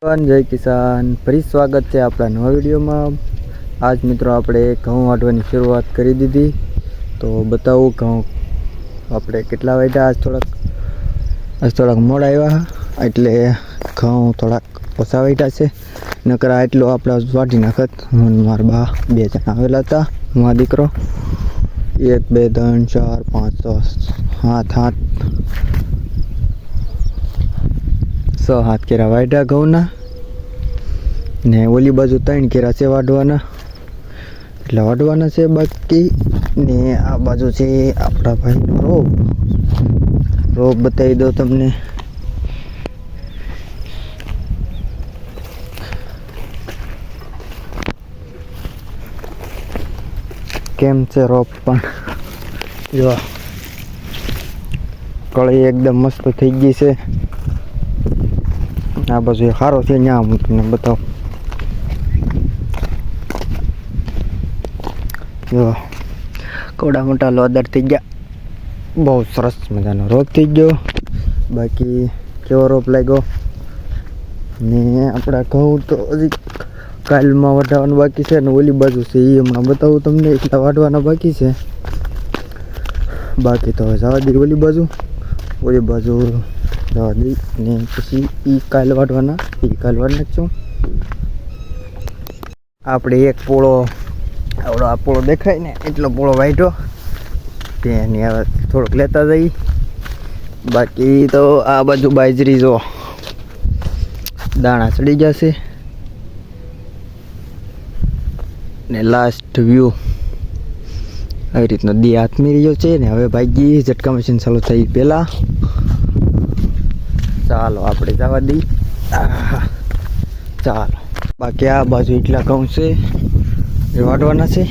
જય કિસાન, ફરી સ્વાગત છે આપણા નવા વિડીયોમાં। આજ મિત્રો આપણે ઘઉં વાઢવાની શરૂઆત કરી દીધી, તો બતાવું ઘઉં આપણે કેટલા વાઢ્યા। આજ થોડાક મોડા આવ્યા, એટલે ઘઉં થોડાક ઓછા વાઢ્યા છે, નકર એટલો આપણે વાઢી નાખત। હું મારા બા બે જણા આવેલા હતા, મારો દીકરો 1 2 3 4 5 6 7 કેરા વાઢ્યા ઘઉંના, ને ઓલી બાજુ 3 કેરા છે વાઢવાના, એટલે વાઢવાના છે બાકી। ને આ બાજુ છે આપણા ભાઈનો રોપ બતાવી દો તમને। કેમ છે રોપ પણ જો કળી એકદમ મસ્ત થઈ ગઈ છે। આ બાજુ સારો છે, ત્યાં હું તમને બતાવું। જો કોડા મોટા લોદર થઈ ગયા, બહુ સરસ મજાનો રોપ થઈ ગયો। બાકી કેવો રોપ લાગ્યો ને આપણા ઘઉં તો હજી કાલમાં વાઢવાનું બાકી છે, ને ઓલી બાજુ છે એ હમણાં બતાવું તમને, એટલા વાઢવાના બાકી છે। બાકી તો હવે જવા દઈએ ઓલી બાજુ જવા દઈ, ને પછી એ કાલ વાઢવાના, કાલ વાઢ નાખશું આપણે। એક પોળો આવડો આ પોળો દેખાય ને એટલો પોળો વાઢ્યો, તેની હવે થોડુંક લેતા જઈ। બાકી તો આ બાજુ બાજરી જો દાણા ચડી જશે, ને લાસ્ટ વ્યૂ આવી રીતનો દી હાથમી રહ્યો છે। ને હવે ભાગી ઝટકા મશીન ચાલુ થઈ પહેલાં, ચાલો આપણે જવા દઈ। ચાલો બાકી આ બાજુ એટલા ઘઉં છે એ વાઢવાના છે,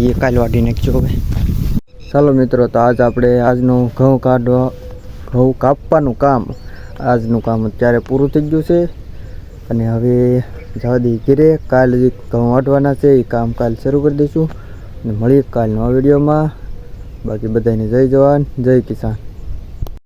એ કાલ વાઢી નાખજો હવે। ચાલો મિત્રો, તો આજ આપણે આજનું ઘઉં કાપવાનું કામ અત્યારે પૂરું થઈ ગયું છે, અને હવે જવા દઈએ ઘરે। કાલ હજી ઘઉં વાઢવાના છે, એ કામ કાલ શરૂ કરી દઈશું, અને મળીએ કાલ નવા વિડીયોમાં। બાકી બધાને જય જવાન, જય કિસાન।